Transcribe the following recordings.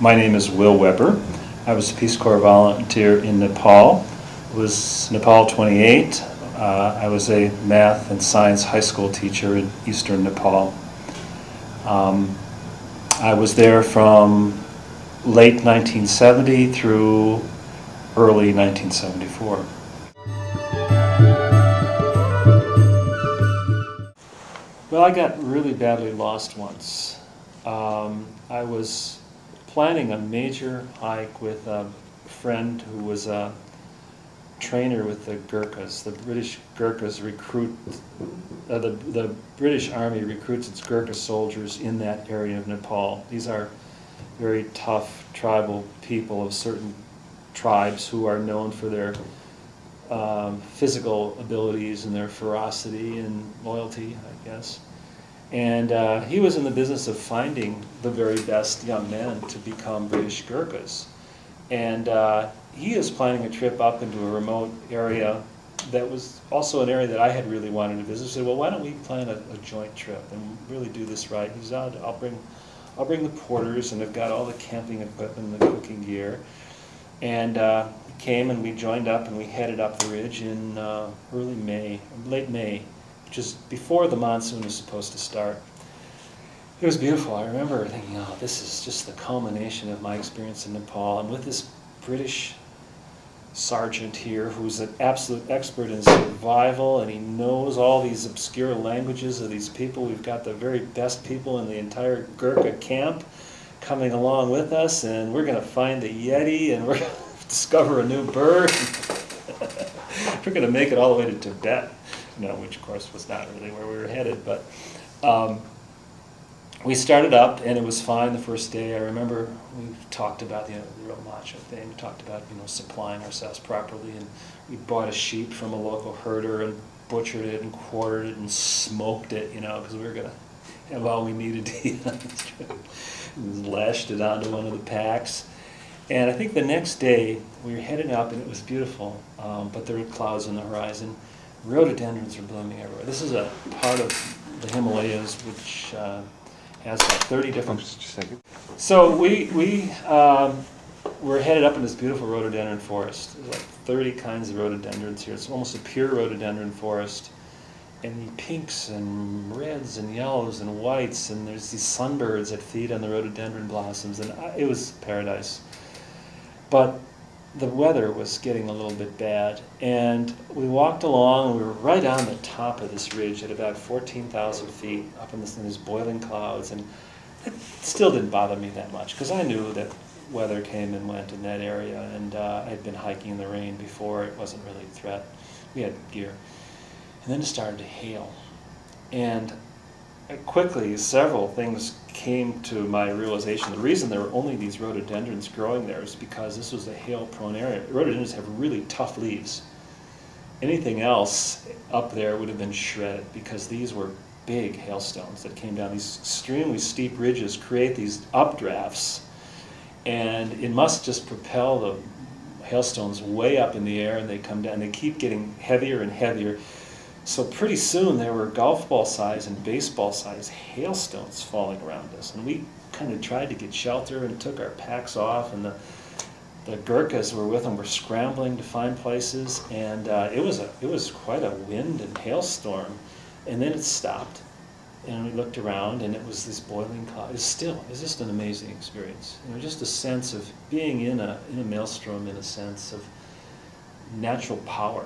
My name is Will Weber. I was a Peace Corps volunteer in Nepal. It was Nepal 28. I was a math and science high school teacher in eastern Nepal. I was there from late 1970 through early 1974. Well, I got really badly lost once. I was planning a major hike with a friend who was a trainer with the Gurkhas. The British Gurkhas recruit, the British Army recruits its Gurkha soldiers in that area of Nepal. These are very tough tribal people of certain tribes who are known for their physical abilities and their ferocity and loyalty, I guess. And he was in the business of finding the very best young men to become British Gurkhas. And he was planning a trip up into a remote area that was also an area that I had really wanted to visit. I said, well, why don't we plan a joint trip and really do this right? He said, I'll bring the porters, and they've got all the camping equipment and the cooking gear. And he came, and we joined up, and we headed up the ridge in late May, which is before the monsoon is supposed to start. It was beautiful. I remember thinking, oh, this is just the culmination of my experience in Nepal. I'm with this British sergeant here who's an absolute expert in survival, and he knows all these obscure languages of these people. We've got the very best people in the entire Gurkha camp coming along with us, and we're going to find the Yeti, and we're going to discover a new bird. We're going to make it all the way to Tibet, which of course was not really where we were headed, but we started up, and it was fine the first day. I remember we talked about the real macho thing. We talked about supplying ourselves properly, and we bought a sheep from a local herder and butchered it and quartered it and smoked it, because we were going to have all we needed to eat on this trip. And lashed it onto one of the packs. And I think the next day we were heading up, and it was beautiful, but there were clouds on the horizon. Rhododendrons were blooming everywhere. This is a part of the Himalayas which has like 30 different. Just a second. So we were headed up in this beautiful rhododendron forest. There's like 30 kinds of rhododendrons here. It's almost a pure rhododendron forest, and the pinks and reds and yellows and whites, and there's these sunbirds that feed on the rhododendron blossoms, and it was paradise. But the weather was getting a little bit bad, and we walked along, and we were right on the top of this ridge at about 14,000 feet up in these boiling clouds, and it still didn't bother me that much because I knew that weather came and went in that area, and I'd been hiking in the rain before. It wasn't really a threat. We had gear. And then it started to hail, and quickly several things came to my realization. The reason there were only these rhododendrons growing there is because this was a hail-prone area. Rhododendrons have really tough leaves. Anything else up there would have been shredded because these were big hailstones that came down. These extremely steep ridges create these updrafts, and it must just propel the hailstones way up in the air, and they come down. They keep getting heavier and heavier. So pretty soon there were golf ball size and baseball size hailstones falling around us, and we kind of tried to get shelter and took our packs off, and the Gurkhas were with them were scrambling to find places, and it was quite a wind and hailstorm, and then it stopped, and we looked around, and it was this boiling cloud. It's just an amazing experience, just a sense of being in a maelstrom, in a sense of natural power,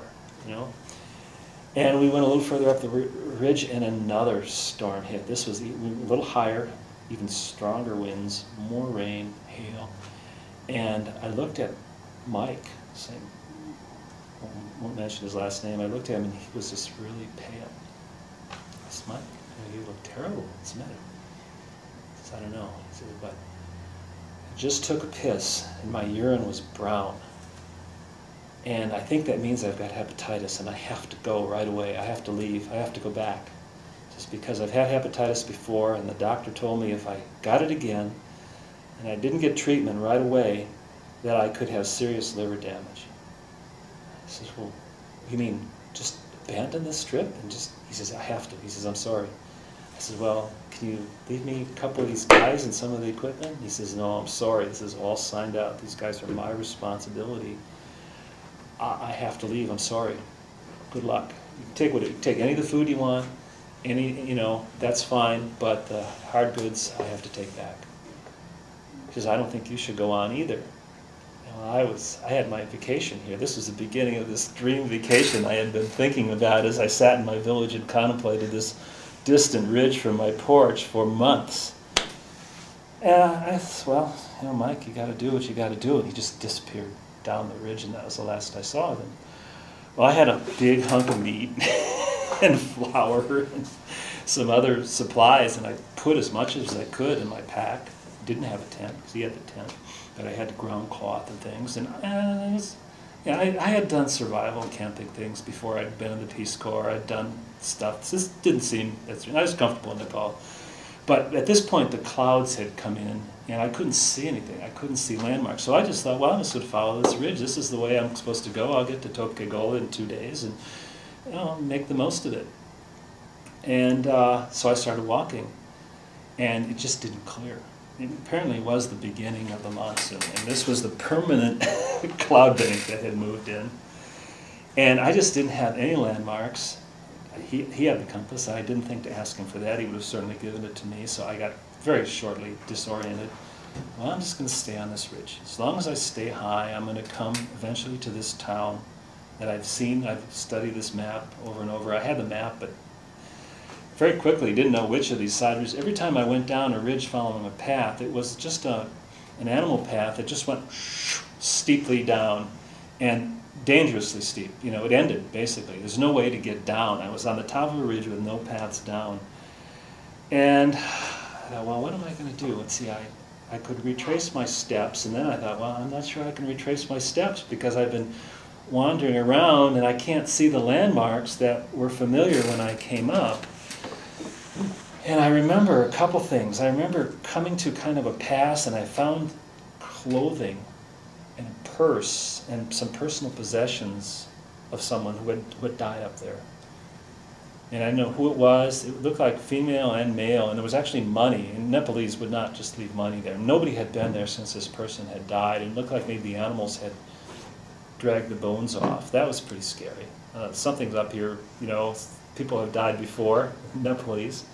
And we went a little further up the ridge, and another storm hit. This was a little higher, even stronger winds, more rain, hail. And I looked at Mike, saying, won't mention his last name. I looked at him, and he was just really pale. I said, Mike, you look terrible. What's the matter? He said, I don't know. He said, but I just took a piss, and my urine was brown. And I think that means I've got hepatitis, and I have to go right away. I have to leave. I have to go back. Just because I've had hepatitis before, and the doctor told me if I got it again, and I didn't get treatment right away, that I could have serious liver damage. I said, well, you mean just abandon this trip? And he says, I have to. He says, I'm sorry. I said, well, can you leave me a couple of these guys and some of the equipment? He says, no, I'm sorry, this is all signed out. These guys are my responsibility. I have to leave, I'm sorry. Good luck. You can take any of the food you want, that's fine, but the hard goods I have to take back. He says, I don't think you should go on either. I had my vacation here. This was the beginning of this dream vacation I had been thinking about as I sat in my village and contemplated this distant ridge from my porch for months. And I said, well, Mike, you got to do what you got to do. And he just disappeared down the ridge, and that was the last I saw of him. Well, I had a big hunk of meat and flour and some other supplies, and I put as much as I could in my pack. Didn't have a tent, because he had the tent, but I had the ground cloth and things. And I had done survival camping things before. I'd been in the Peace Corps. I'd done stuff. This didn't seem, I was comfortable in Nepal. But at this point, the clouds had come in, and I couldn't see anything. I couldn't see landmarks. So I just thought, well, I'm just going to follow this ridge. This is the way I'm supposed to go. I'll get to Topkagola in 2 days and make the most of it. And so I started walking, and it just didn't clear. It apparently was the beginning of the monsoon, and this was the permanent cloud bank that had moved in. And I just didn't have any landmarks. He had the compass. I didn't think to ask him for that. He would have certainly given it to me, so I got very shortly disoriented. Well, I'm just going to stay on this ridge. As long as I stay high, I'm going to come eventually to this town that I've seen. I've studied this map over and over. I had the map, but very quickly didn't know which of these side ridges. Every time I went down a ridge following a path, it was just an animal path that just went steeply down, and dangerously steep. It ended, basically. There's no way to get down. I was on the top of a ridge with no paths down. And I thought, well, what am I going to do? Let's see, I could retrace my steps, and then I thought, well, I'm not sure I can retrace my steps because I've been wandering around and I can't see the landmarks that were familiar when I came up. And I remember a couple things. I remember coming to kind of a pass, and I found clothing and a purse and some personal possessions of someone who had died up there. And I know who it was. It looked like female and male, and there was actually money. And Nepalese would not just leave money there. Nobody had been there since this person had died, and it looked like maybe the animals had dragged the bones off. That was pretty scary. Something's up here, people have died before, Nepalese.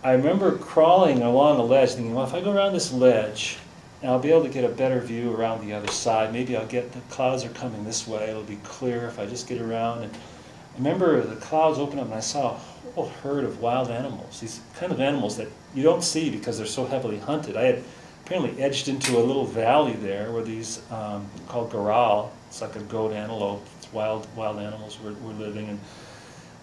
I remember crawling along a ledge thinking, well, if I go around this ledge, and I'll be able to get a better view around the other side. Maybe the clouds are coming this way. It'll be clear if I just get around. And I remember the clouds opened up, and I saw a whole herd of wild animals, these kind of animals that you don't see because they're so heavily hunted. I had apparently edged into a little valley there where these, called goral, it's like a goat antelope, it's wild animals were living. And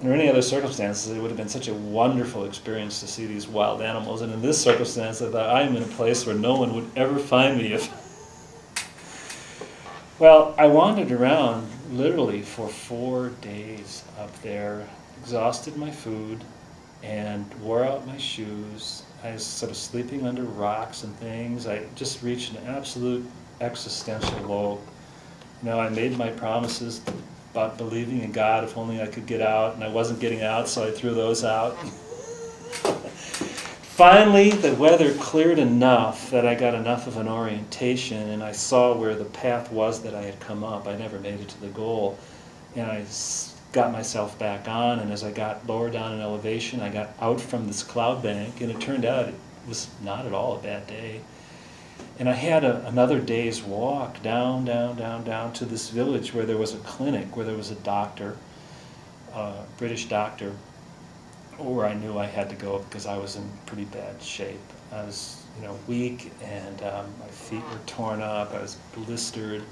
under any other circumstances, it would have been such a wonderful experience to see these wild animals. And in this circumstance, I thought, I'm in a place where no one would ever find me if... Well, I wandered around literally for 4 days up there, exhausted my food, and wore out my shoes. I was sort of sleeping under rocks and things. I just reached an absolute existential low. I made my promises about believing in God if only I could get out, and I wasn't getting out, so I threw those out. Finally, the weather cleared enough that I got enough of an orientation, and I saw where the path was that I had come up. I never made it to the goal, and I got myself back on, and as I got lower down in elevation, I got out from this cloud bank, and it turned out it was not at all a bad day. And I had another day's walk down to this village where there was a clinic, where there was a doctor, a British doctor, where I knew I had to go because I was in pretty bad shape. I was, weak, and my feet were torn up. I was blistered.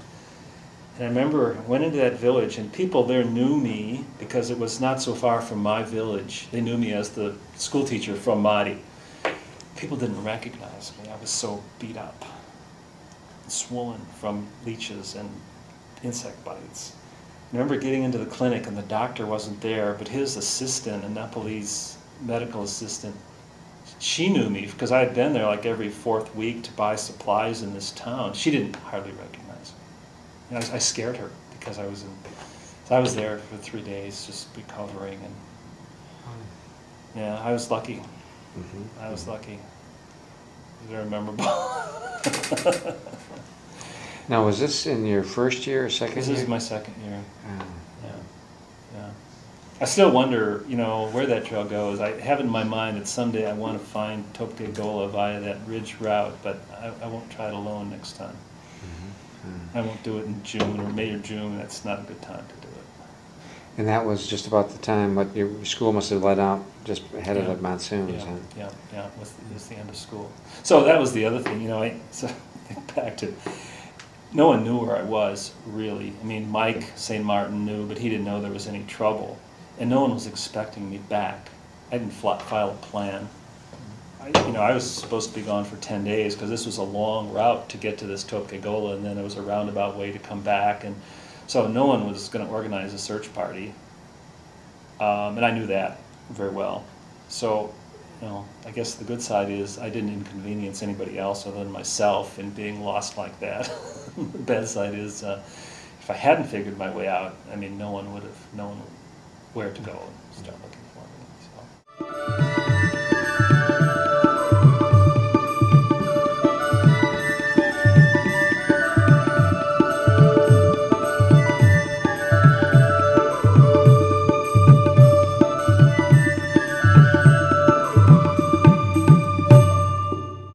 And I remember I went into that village, and people there knew me because it was not so far from my village. They knew me as the school teacher from Madi. People didn't recognize me. I was so beat up and swollen from leeches and insect bites. I remember getting into the clinic, and the doctor wasn't there, but his assistant, a Nepalese medical assistant, she knew me because I had been there like every 4th week to buy supplies in this town. She didn't hardly recognize me. And I scared her because I was there for 3 days just recovering. Yeah, I was lucky. Mm-hmm. I was lucky. Very memorable. Now, was this in your first year or second This year? is my second year. Oh. Yeah, yeah. I still wonder, you know, where that trail goes. I have in my mind that someday I want to find Topkagola via that ridge route, but I won't try it alone next time. Mm-hmm. I won't do it in June or May or June. That's not a good time to do it. And that was just about the time, what your school must have let out just ahead of Yeah. the monsoons, Yeah, huh? yeah. It was the end of school. So that was the other thing, you know. So think back to, no one knew where I was really. I mean, Mike St. Martin knew, but he didn't know there was any trouble, and no one was expecting me back. I didn't file a plan. I was supposed to be gone for 10 days because this was a long route to get to this Topkagola, and then it was a roundabout way to come back, and so no one was going to organize a search party, and I knew that very well. So, I guess the good side is I didn't inconvenience anybody else other than myself in being lost like that. The bad side is if I hadn't figured my way out, I mean, no one would have known where to go and start looking for me. So.